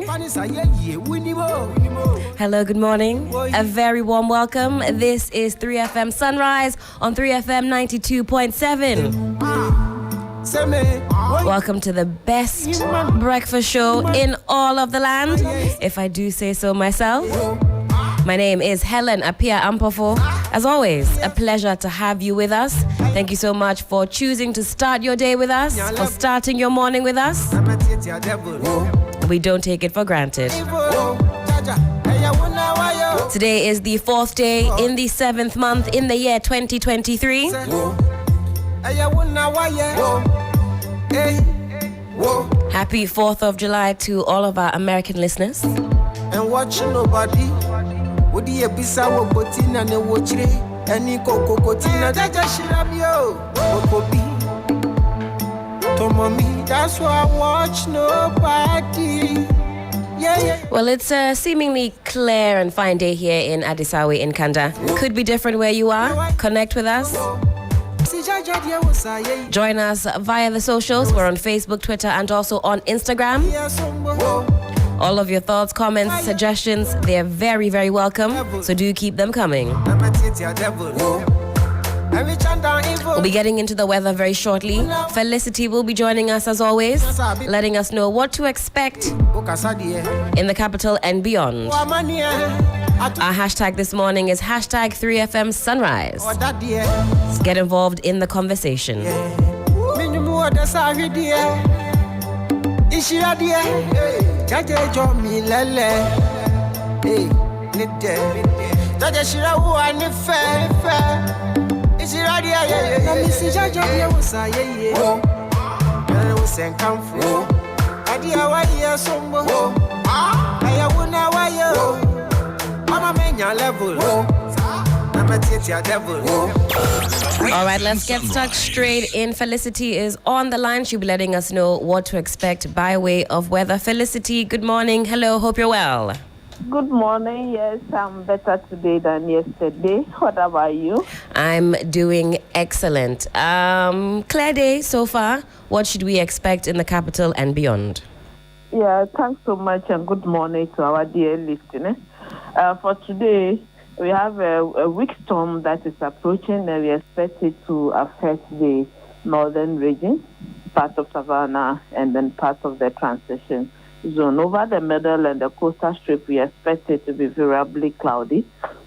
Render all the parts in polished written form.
morning. Hello, good morning. A very warm welcome. This is 3FM Sunrise on 3FM 92.7. Welcome to the best breakfast show in all of the land, if I do say so myself. My name is Helen Apia Ampofo. As always, a pleasure to have you with us. Thank you so much for choosing to start your day with us, for starting your morning with us. We don't take it for granted. Today is the 4th day in the 7th month in the year 2023. Happy 4th of July to all of our American listeners. And watching nobody. Would you be sour botina and watch it? Any cocoa cotina that just yo. To mommy, that's why I watch nobody. Well, it's a seemingly clear and fine day here in Adisawe in Kanda. Could be different where you are. Connect with us. Join us via the socials. We're on Facebook, Twitter, and also on Instagram. All of your thoughts, comments, suggestions, they're very, very welcome. So do keep them coming. We'll be getting into the weather very shortly. Felicity will be joining us as always, letting us know what to expect in the capital and beyond. Our hashtag this morning is hashtag 3FM Sunrise. Get involved in the conversation. All right, let's get stuck straight in. Felicity is on the line. She'll be letting us know what to expect by way of weather. Felicity, good morning. Hello, hope you're well. Good morning. Yes, I'm better today than yesterday. What about you? I'm doing excellent. Clear day so far. What should we expect in the capital and beyond? Yeah, thanks so much and good morning to our dear listeners. For today, we have a weak storm that is approaching and we expect it to affect the northern region, part of Savannah and then part of the transition zone. Over the middle and the coastal strip, we expect it to be variably cloudy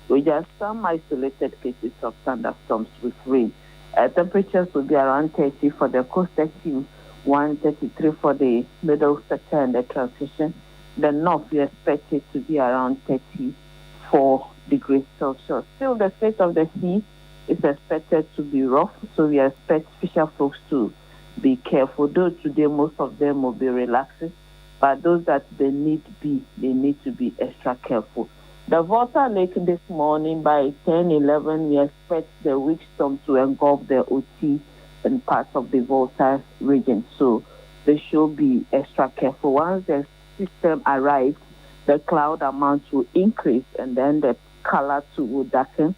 with just some isolated cases of thunderstorms with rain. Temperatures will be around 30 for the coast section, 133 for the middle sector and the transition. The north, we expect it to be around 34 degrees Celsius. Still, the state of the sea is expected to be rough, so we expect fisher folks to be careful. Though today most of them will be relaxing, but those that they need to be extra careful. The Volta Lake this morning by 10-11, we expect the weak storm to engulf the OT and parts of the Volta region, so they should be extra careful. Once the system arrives, the cloud amount will increase and then the color too will darken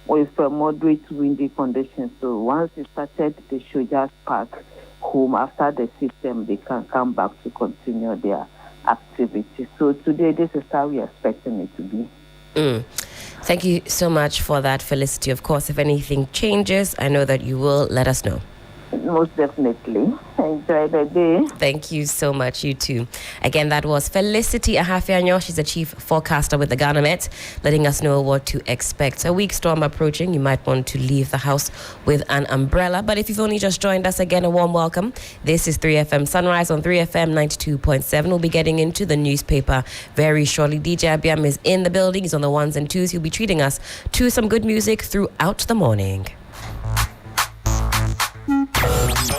with a moderate windy conditions. So once it started, they should just park home. After the system, they can come back to continue their activity. So today, this is how we're expecting it to be. Thank you so much for that, Felicity. Of course, if anything changes, I know that you will let us know. Most definitely. Enjoy the day. Thank you so much. You too. Again, that was Felicity Ahafianyo. She's a chief forecaster with the Ghana Met, letting us know what to expect. A weak storm approaching. You might want to leave the house with an umbrella. But if you've only just joined us, again, a warm welcome. This is 3FM Sunrise on 3FM 92.7. We'll be getting into the newspaper very shortly. DJ Abiam is in the building. He's on the ones and twos. He'll be treating us to some good music throughout the morning.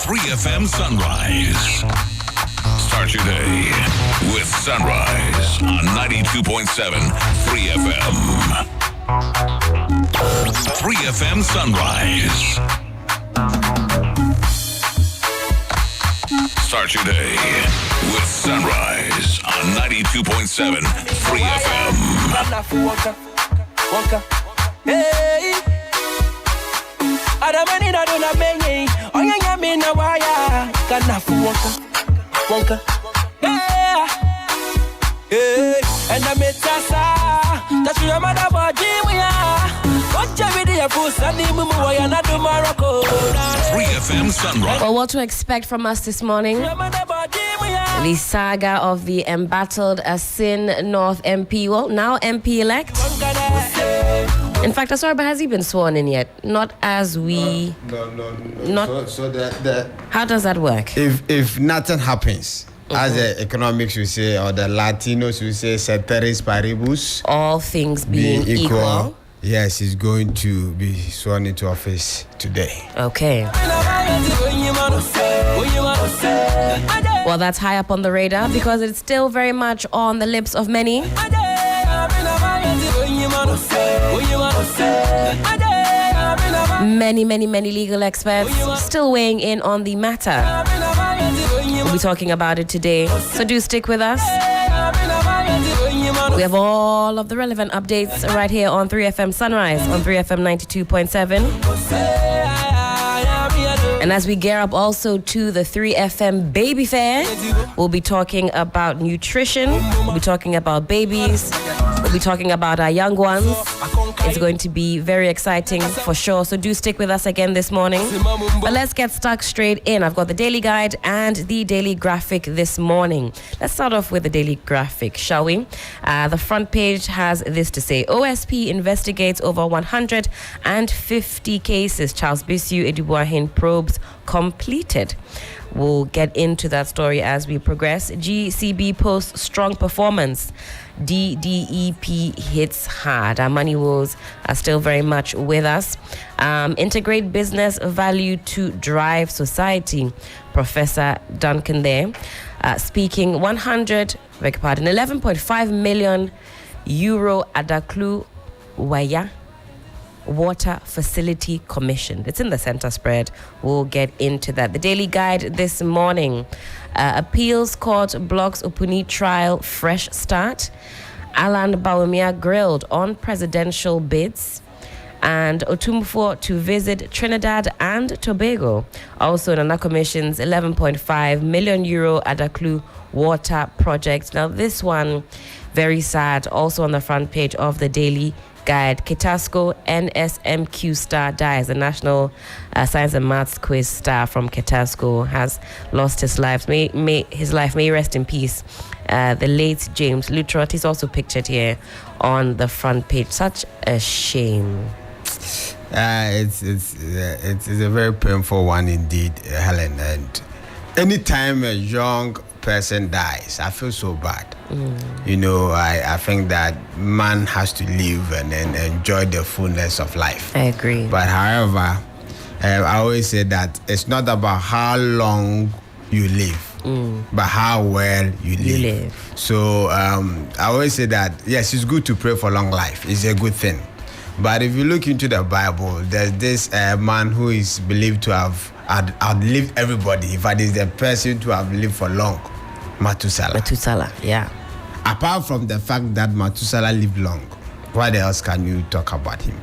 3FM Sunrise. Start your day with Sunrise on 92.7 3FM. 3FM Sunrise. Start your day with Sunrise on 92.7 3FM. Hey. Adamani na dona menye onya nyame na waya kana fu wonka yeah and I met Tassa. That's your mother body, we are. What Jamie, a full Sunday, Mumu, and I do Morocco. 3FM Sunrise. Well, what to expect from us this morning? The saga of the embattled Asin North MP. Well, now MP elect. In fact, Aswarba, has he been sworn in yet? Not as we. No. Not. So the How does that work? if nothing happens, as the economics will say, or the Latinos will say, ceteris paribus, All things being equal. yes, he's going to be sworn into office today. Okay. Well, that's high up on the radar because it's still very much on the lips of many. Many legal experts still weighing in on the matter. We'll be talking about it today, so do stick with us. We have all of the relevant updates right here on 3FM Sunrise on 3FM 92.7. And as we gear up also to the 3FM Baby Fair, we'll be talking about nutrition, we'll be talking about babies, we'll be talking about our young ones. It's going to be very exciting for sure, so do stick with us again this morning. But let's get stuck straight in. I've got the daily guide and the daily graphic this morning. Let's start off with the daily graphic, shall we? The front page has this to say: OSP investigates over 150 cases. Charles Bisu Edibuahin probes completed. We'll get into that story as we progress. GCB posts strong performance. DDEP hits hard. Our money woes are still very much with us. Integrate business value to drive society. Professor Duncan there speaking. 11.5 million euro Adaklu Waya water facility commissioned. It's in the center spread. We'll get into that. The daily guide this morning. Appeals court blocks Opuni trial fresh start. Alan Bawumia grilled on presidential bids. And Otumfuo to visit Trinidad and Tobago. Also, Nana Commission's 11.5 million euro Adaklu water project. Now, this one, very sad. Also on the front page of the daily guide. Ketasco NSMQ star dies. The National Science and Maths Quiz star from Ketasco has lost his life. May his life may rest in peace. The late James Lutrot is also pictured here on the front page. Such a shame. It's a very painful one indeed, Helen. And anytime a young person dies, I feel so bad. You know, I think that man has to live and enjoy the fullness of life. I agree. But however, I always say that it's not about how long you live, but how well you live. So I always say that, yes, it's good to pray for long life. It's a good thing. But if you look into the Bible, there's this man who is believed to have outlived everybody. In fact, he's the person to have lived for long. Methuselah, yeah. Apart from the fact that Methuselah lived long, what else can you talk about him?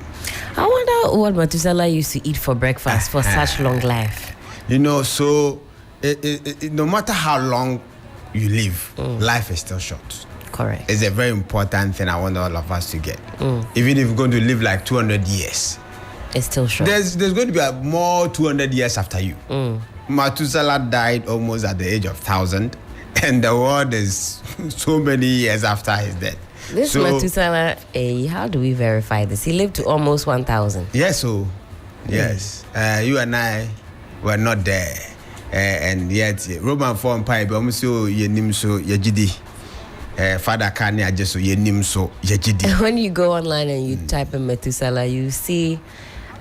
I wonder what Methuselah used to eat for breakfast for such long life. You know, so no matter how long you live, life is still short. Correct. It's a very important thing I want all of us to get. Even if you're going to live like 200 years, it's still short. There's going to be more 200 years after you. Methuselah died almost at the age of 1,000, and the world is so many years after his death. This Methuselah, how do we verify this? He lived to almost 1,000. Yes, yes. You and I were not there. And yet, Roman form pipe, almost so yenim so yejidi. Father Kanye just so yenim so yejidi. When you go online and you type in Methuselah, you see,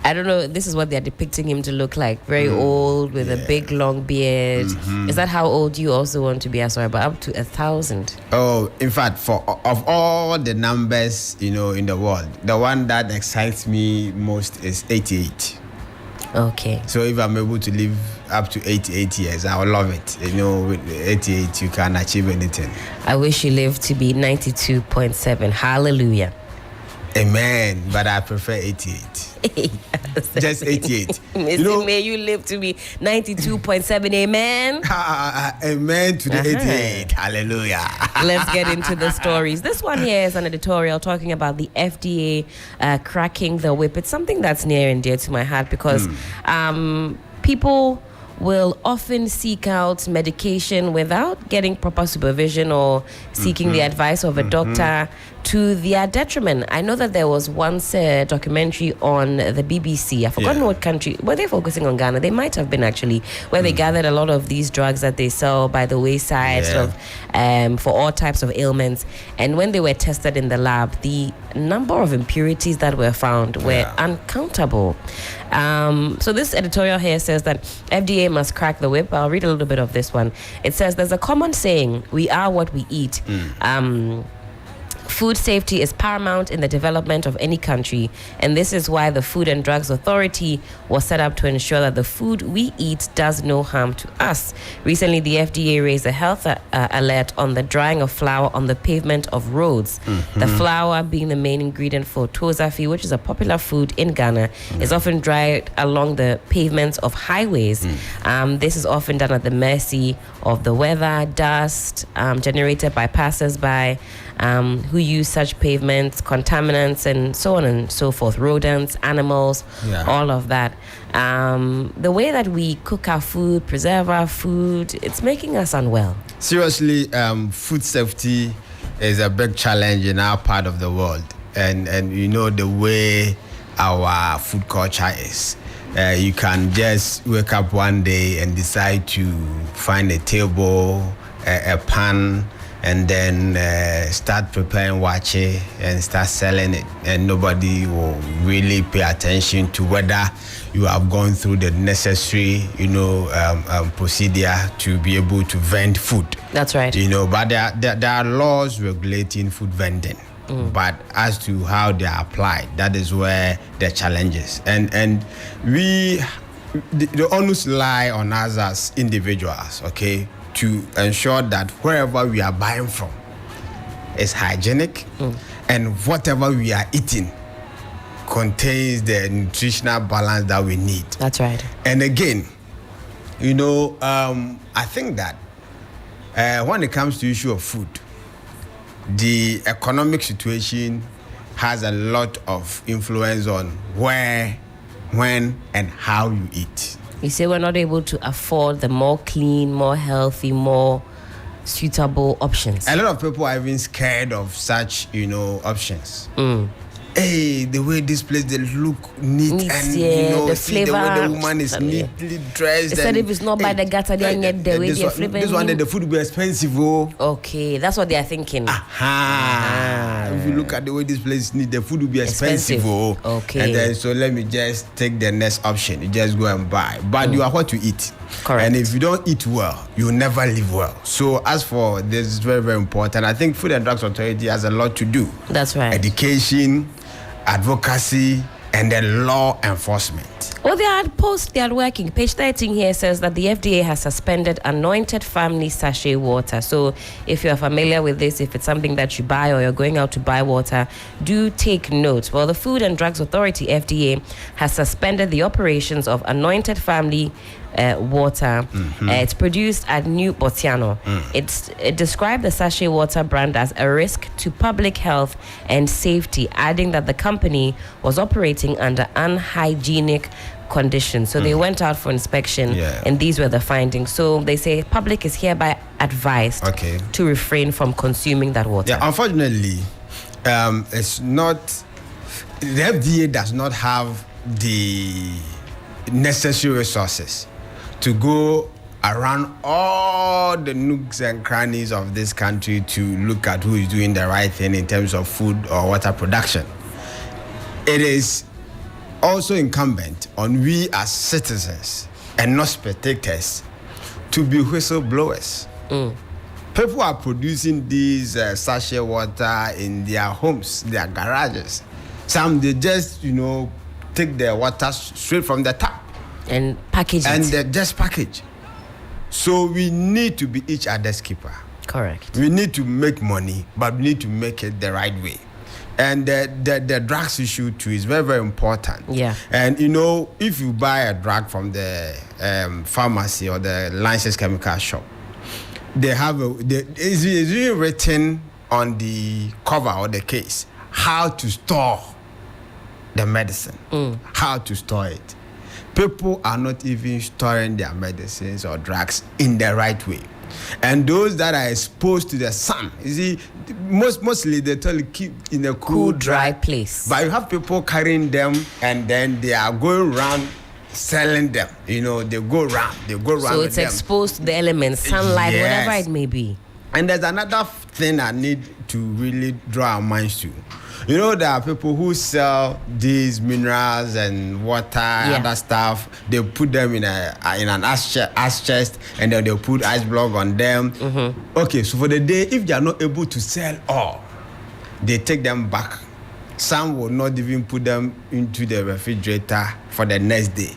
I don't know, this is what they're depicting him to look like. Very old with a big long beard. Is that how old you also want to be as well? But up to 1,000. Oh, in fact, of all the numbers, in the world, the one that excites me most is 88. Okay. So if I'm able to live up to 88 years, I will love it. With 88, you can achieve anything. I wish you lived to be 92.7. Hallelujah. Amen. But I prefer 88. Just 88. May you live to be 92.7. Amen. Amen to the 88. Hallelujah. Let's get into the stories. This one here is an editorial talking about the FDA cracking the whip. It's something that's near and dear to my heart because people will often seek out medication without getting proper supervision or seeking the advice of a doctor to their detriment. I know that there was once a documentary on the BBC. I've forgotten what country. Were they focusing on Ghana? They might have been actually, where they gathered a lot of these drugs that they sell by the wayside sort of, for all types of ailments. And when they were tested in the lab, the number of impurities that were found were uncountable. So this editorial here says that FDA must crack the whip. I'll read a little bit of this one. It says there's a common saying, we are what we eat. Food safety is paramount in the development of any country, and this is why the Food and Drugs Authority was set up to ensure that the food we eat does no harm to us. Recently, the FDA raised a health alert on the drying of flour on the pavement of roads. The flour, being the main ingredient for tozafi, which is a popular food in Ghana, is often dried along the pavements of highways. This is often done at the mercy of the weather, dust generated by passers-by, who use such pavements, contaminants, and so on and so forth, rodents, animals, all of that. The way that we cook our food, preserve our food, it's making us unwell. Seriously, food safety is a big challenge in our part of the world. And you know the way our food culture is. You can just wake up one day and decide to find a table, a pan, and then start preparing wache and start selling it, and nobody will really pay attention to whether you have gone through the necessary, procedure to be able to vend food. That's right. But there are laws regulating food vending. But as to how they are applied, that is where the challenge is. And we, the onus lie on us as individuals, okay, to ensure that wherever we are buying from is hygienic and whatever we are eating contains the nutritional balance that we need. That's right. And again, I think that when it comes to the issue of food, the economic situation has a lot of influence on where, when, and how you eat. You say we're not able to afford the more clean, more healthy, more suitable options. A lot of people are even scared of such, options. Hey, the way this place, they look neat and, the see flavor, the way the woman is neatly dressed. They said if it's not by the gutter, they get the way they're flavoring. This one, the food will be expensive. Okay, that's what they are thinking. If you look at the way this place is neat, the food will be expensive. Okay. And then, so let me just take the next option. You just go and buy. But you are what you eat. Correct. And if you don't eat well, you never live well. So as for this, is very, very important. I think Food and Drugs Authority has a lot to do. That's right. Education, advocacy, and then law enforcement. Well, they are working. Page 13 here says that the FDA has suspended Anointed Family sachet water. So if you're familiar with this, if it's something that you buy or you're going out to buy water, do take note. Well, the Food and Drugs Authority, FDA, has suspended the operations of Anointed Family water. It's produced at New Botiano. It described the sachet water brand as a risk to public health and safety, adding that the company was operating under unhygienic conditions. So they went out for inspection, and these were the findings. So they say public is hereby advised to refrain from consuming that water. Yeah, unfortunately, it's not. The FDA does not have the necessary resources to go around all the nooks and crannies of this country to look at who is doing the right thing in terms of food or water production. It is also incumbent on we as citizens and not spectators to be whistleblowers. People are producing these sachet water in their homes, their garages. Some, they just, take their water straight from the tap. And package it. And they just package. So we need to be each other's keeper. Correct. We need to make money, but we need to make it the right way. And the drugs issue too is very, very important. Yeah. And if you buy a drug from the pharmacy or the licensed chemical shop, they have it's really written on the cover or the case how to store the medicine, how to store it. People are not even storing their medicines or drugs in the right way. And those that are exposed to the sun, you see, mostly they tell you keep in a cool, dry place. But you have people carrying them and then they are going around selling them. They go around. So it's exposed to the elements, sunlight, Yes. whatever it may be. And there's another thing I need to really draw our minds to. There are people who sell these minerals and water and other stuff. They put them in an ice chest and then they put ice block on them. Okay, so for the day, if they are not able to sell all, they take them back. Some will not even put them into the refrigerator for the next day.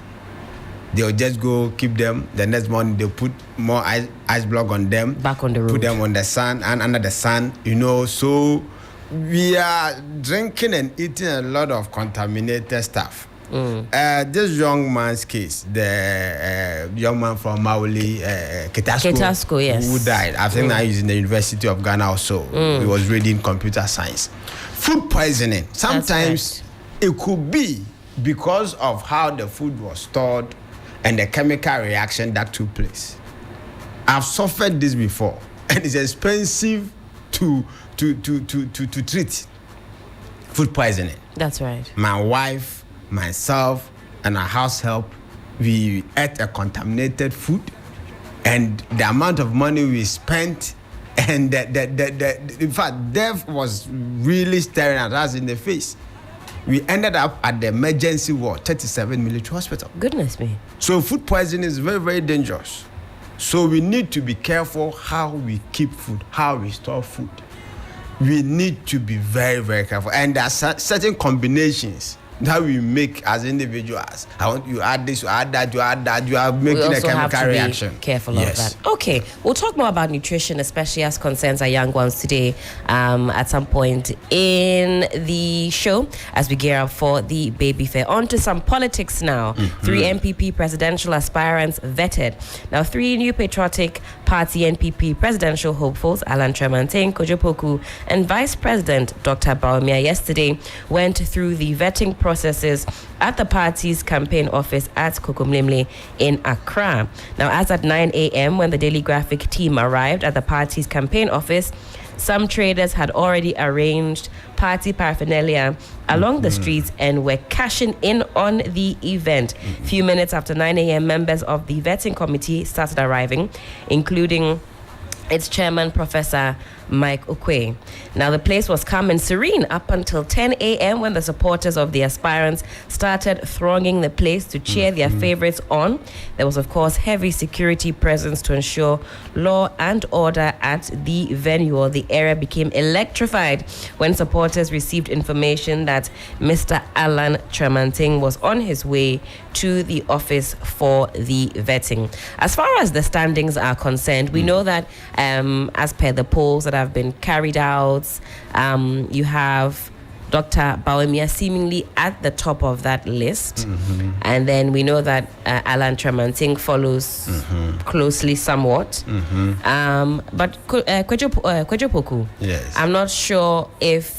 They'll just go keep them. The next morning they put more ice block on them. Back on the road. Put them on the sun and under the sun. So we are drinking and eating a lot of contaminated stuff. This young man's case, the young man from Mauli, Ketasco, yes, who died. I think now he's in the University of Ghana also. He was reading computer science. Food poisoning. Sometimes it could be because of how the food was stored and the chemical reaction that took place. I've suffered this before, and it's expensive to treat food poisoning. That's right. My wife, myself, and our house help, we ate a contaminated food, and the amount of money we spent, and in fact, death was really staring at us in the face. We ended up at the emergency ward, 37 military hospital. Goodness me. So food poisoning is very, very dangerous. So we need to be careful how we keep food, how we store food. We need to be very, very careful. And there are certain combinations that we make as individuals. I want you add this, you add that, you add that. You are making a chemical reaction. Be careful of that. Okay, we'll talk more about nutrition, especially as concerns our young ones today, at some point in the show as we gear up for the baby fair. On to some politics now. 3 NPP presidential aspirants vetted. Now, 3 new patriotic party NPP presidential hopefuls, Alan Tremantin, Kojo Poku, and Vice President Dr. Bawumia yesterday went through the vetting processes at the party's campaign office at Kokomlemle in Accra. Now, as at 9 a.m. when the Daily Graphic team arrived at the party's campaign office, some traders had already arranged party paraphernalia along the streets and were cashing in on the event. Few minutes after 9 a.m., members of the vetting committee started arriving, including its chairman, Professor Mike Okwe. Now, the place was calm and serene up until 10 a.m. when the supporters of the aspirants started thronging the place to cheer their favorites on. There was, of course, heavy security presence to ensure law and order at the venue. Or the area became electrified when supporters received information that Mr. Alan Tremantin was on his way to the office for the vetting. As far as the standings are concerned, we know that as per the polls that have been carried out, you have Dr. Bawumia seemingly at the top of that list. And then we know that Alan Tremantin follows closely somewhat. But Kojo Poku, yes, I'm not sure if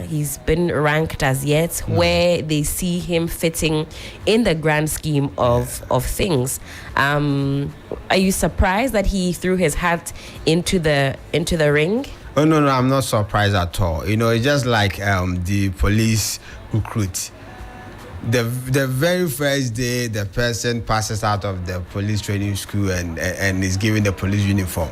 he's been ranked as yet, where they see him fitting in the grand scheme of things. Are you surprised that he threw his hat into the ring? Oh, no, I'm not surprised at all. It's just like the police recruit. The very first day the person passes out of the police training school and is given the police uniform,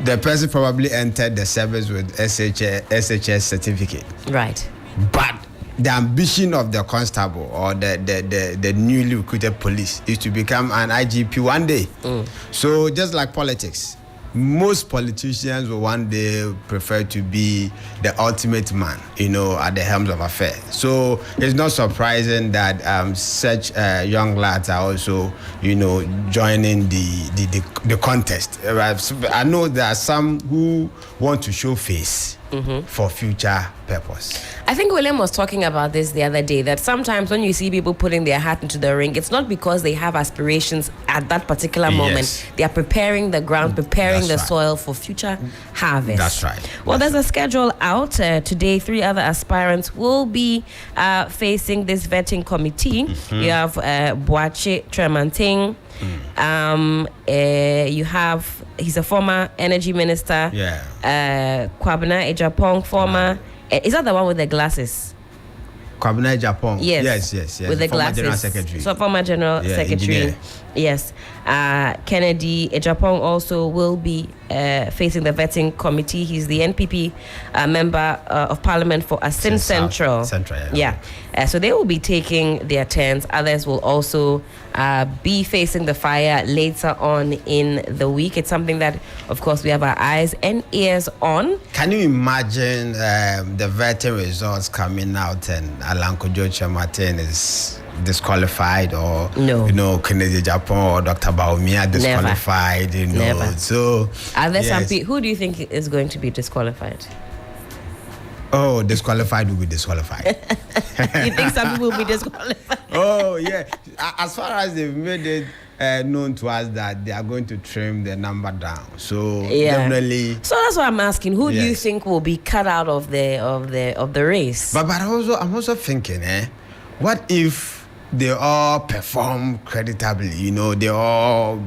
the person probably entered the service with SHS certificate. Right. But the ambition of the constable or the newly recruited police is to become an IGP one day. So just like politics, most politicians will one day prefer to be the ultimate man, at the helms of affairs. So it's not surprising that such young lads are also, joining the contest. I know there are some who want to show face. for future purpose. I think William was talking about this the other day, that sometimes when you see people putting their hat into the ring, it's not because they have aspirations at that particular moment. They are preparing the ground, preparing the soil for future harvest. That's right. Well, there's a schedule out. Today, 3 other aspirants will be facing this vetting committee. You have Boache Tremanting. You have, he's a former energy minister. Kwabena Ejapong, former. Is that the one with the glasses? Kwabena Ejapong. Yes. With the former glasses. General Secretary. So former General Secretary. Engineer. Yes. Kennedy Ejapong also will be facing the vetting committee. He's the NPP member of Parliament for Asin Central. So they will be taking their turns. Others will also be facing the fire later on in the week. It's something that, of course, we have our eyes and ears on. Can you imagine the vetting results coming out and Alan Kojo Martin is disqualified, or Kennedy Ejapong or Dr. Baumia disqualified? Never. So are there some people? Who do you think is going to be disqualified? Oh, disqualified will be disqualified. You think some people will be disqualified? Oh, yeah. As far as they've made it known to us that they are going to trim the number down. So definitely. So that's what I'm asking. Who do you think will be cut out of the race? But also, I'm also thinking, what if they all perform creditably? They all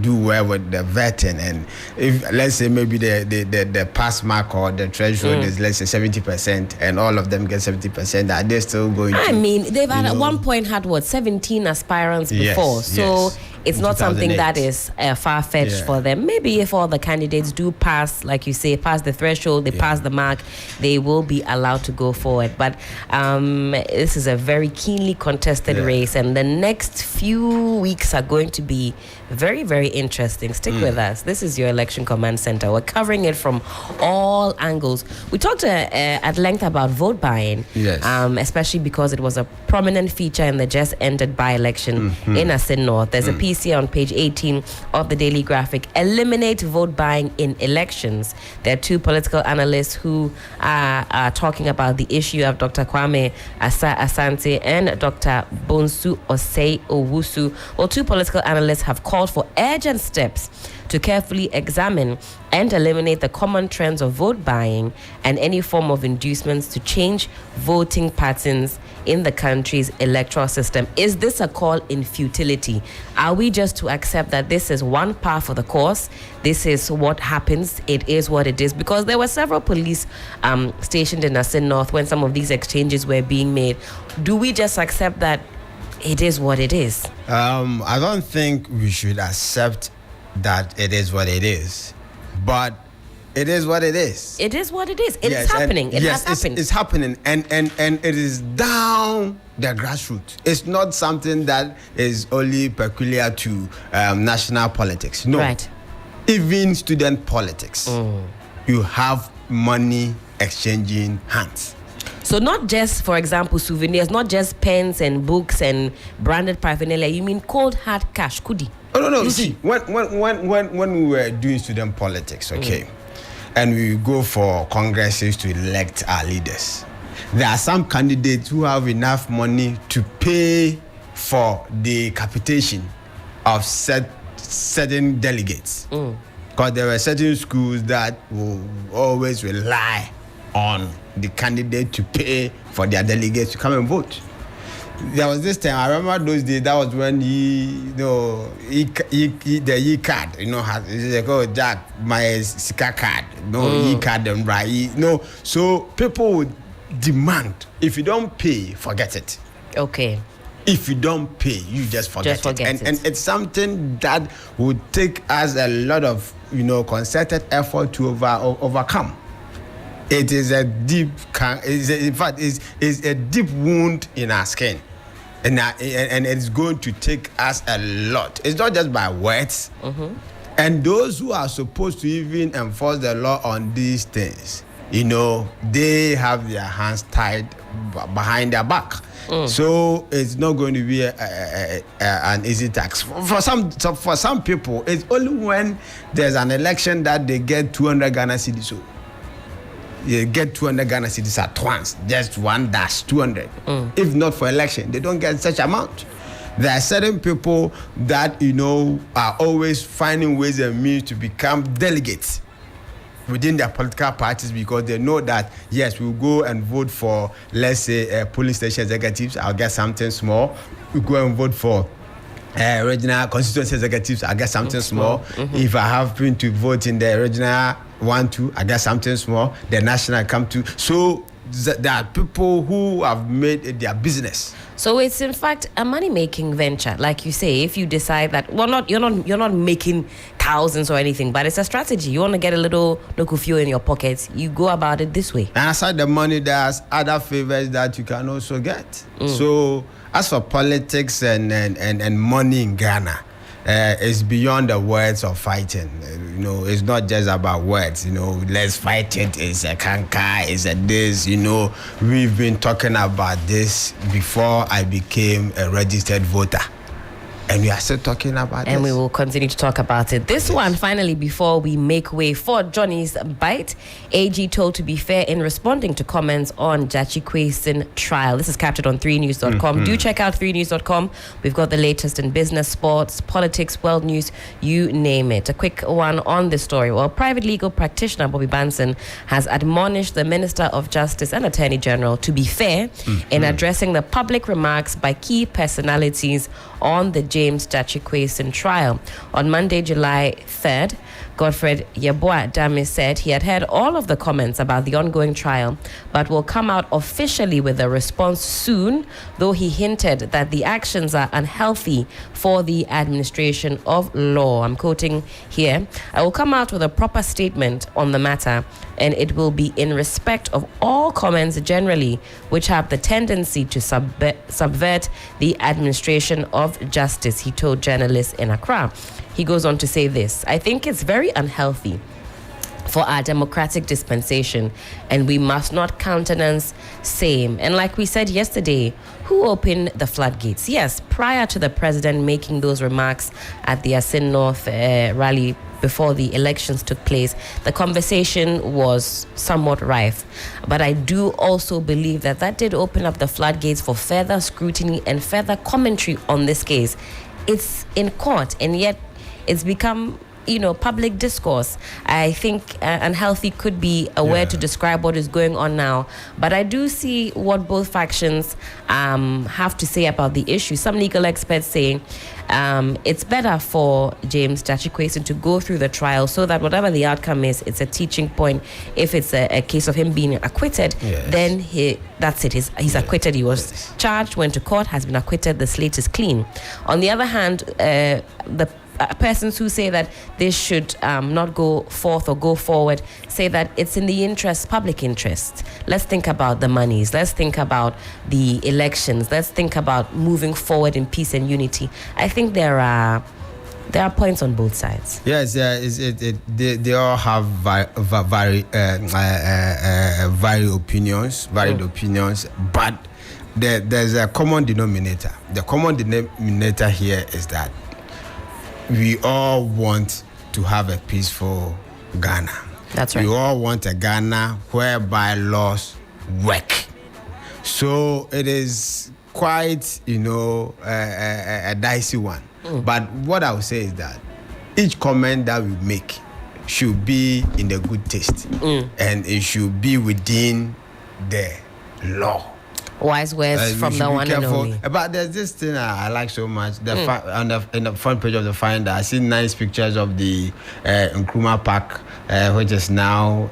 do well with the vetting, and if, let's say, maybe the pass mark or the threshold is, let's say, 70%, and all of them get 70%, are they still going to? I mean, they've at one point had 17 aspirants before, so it's not something that is far-fetched for them. Maybe if all the candidates do pass, like you say, pass the threshold, they pass the mark, they will be allowed to go forward. But this is a very keenly contested race, and the next few weeks are going to be very, very interesting. Stick with us. This is your Election Command Center. We're covering it from all angles. We talked at length about vote buying, especially because it was a prominent feature in the just ended by-election in Asin North. There's a piece here on page 18 of the Daily Graphic. Eliminate vote buying in elections. There are 2 political analysts who are talking about the issue of Dr. Kwame Asante and Dr. Bonsu Osei Owusu. Well, 2 political analysts have called for urgent steps to carefully examine and eliminate the common trends of vote buying and any form of inducements to change voting patterns in the country's electoral system. Is this a call in futility? Are we just to accept that this is one par for the course? This is what happens. It is what it is. Because there were several police stationed in Asin North when some of these exchanges were being made. Do we just accept that it is what it is? I don't think we should accept that it is what it is, but it is what it is. It is what it is. It is happening. It has happened. It's happening, and it is down the grassroots. It's not something that is only peculiar to national politics. No, right. Even student politics, you have money exchanging hands. So not just, for example, souvenirs, not just pens and books and branded paraphernalia. You mean cold hard cash, kudi? Oh no. You see, when we were doing student politics, and we go for congresses to elect our leaders, there are some candidates who have enough money to pay for the capitation of certain delegates, because there were certain schools that will always rely on the candidate to pay for their delegates to come and vote. There was this time, I remember those days, that was when the e-card, he's like, oh, Jack, my Sika card, e-card and right, so people would demand, if you don't pay, forget it. Okay. If you don't pay, you just forget it. And it's something that would take us a lot of, concerted effort to overcome. It is a deep, in fact, it's a deep wound in our skin, and it's going to take us a lot. It's not just by words, and those who are supposed to even enforce the law on these things, they have their hands tied behind their back. So it's not going to be an easy task for some people. It's only when there's an election that they get 200 Ghana cedis. you get 200 Ghana cedis at once, just 200. If not for election, they don't get such amount. There are certain people that, are always finding ways and means to become delegates within their political parties because they know that, yes, we'll go and vote for, let's say, polling station executives, I'll get something small. We'll go and vote for regional constituency executives, I get something small. If I have been to vote in the regional 1, 2, I get something small. The national come to. So there are people who have made it their business. So it's in fact a money-making venture, like you say. If you decide that, you're not making thousands or anything, but it's a strategy. You want to get a little local fuel in your pockets. You go about it this way. And aside the money, there's other favors that you can also get. So as for politics and money in Ghana, it's beyond the words of fighting. It's not just about words. Let's fight it. It's a kanka. It's a this. We've been talking about this before I became a registered voter. And we are still talking about it. And we will continue to talk about it. This one, finally, before we make way for Johnny's Bite, AG told to be fair in responding to comments on Gyakye Quayson trial. This is captured on 3news.com. Do check out 3news.com. We've got the latest in business, sports, politics, world news, you name it. A quick one on this story. Well, private legal practitioner Bobby Banson has admonished the Minister of Justice and Attorney General to be fair in addressing the public remarks by key personalities on the James Gyakye Quayson trial. On Monday, July 3rd, Godfred Yeboah Dame said he had heard all of the comments about the ongoing trial, but will come out officially with a response soon, though he hinted that the actions are unhealthy for the administration of law. I'm quoting here, "I will come out with a proper statement on the matter, and it will be in respect of all comments generally which have the tendency to subvert the administration of justice," he told journalists in Accra. He goes on to say this, "I think it's very unhealthy for our democratic dispensation, and we must not countenance same." And like we said yesterday, who opened the floodgates? Yes, prior to the president making those remarks at the Asin North rally before the elections took place, the conversation was somewhat rife. But I do also believe that did open up the floodgates for further scrutiny and further commentary on this case. It's in court, and yet it's become, public discourse. I think unhealthy could be a word to describe what is going on now. But I do see what both factions have to say about the issue. Some legal experts say it's better for James Gyakye Quayson to go through the trial so that whatever the outcome is, it's a teaching point. If it's a case of him being acquitted, then that's it. He's acquitted. He was charged, went to court, has been acquitted. The slate is clean. On the other hand, the persons who say that this should not go forth or go forward say that it's in the public interest. Let's think about the monies. Let's think about the elections. Let's think about moving forward in peace and unity. I think there are points on both sides. Yes, they all have varied opinions, but there's a common denominator. The common denominator here is that we all want to have a peaceful Ghana. That's right. We all want a Ghana whereby laws work. So it is quite, a dicey one. But what I would say is that each comment that we make should be in the good taste. And it should be within the law. Wise words from the one and only. But there's this thing I like so much. In the front page of the Finder, I see nice pictures of the Nkrumah Park, which is now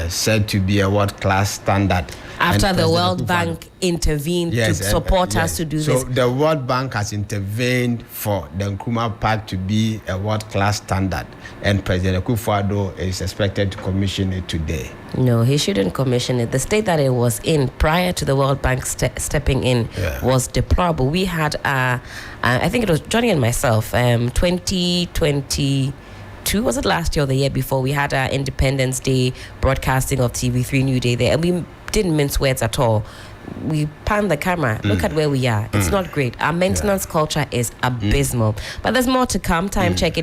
said to be a world-class standard. After the World Bank intervened to support us to do this. So the World Bank has intervened for the Nkrumah Park to be a world-class standard. And President Akufo-Addo is expected to commission it today. No, he shouldn't commission it. The state that it was in prior to the World Bank stepping in was deplorable. We had, I think it was Johnny and myself, 2022, was it last year or the year before? We had our Independence Day broadcasting of TV3 New Day there, and we didn't mince words at all. We panned the camera. Look at where we are. It's not great. Our maintenance culture is abysmal. But there's more to come. Time check it.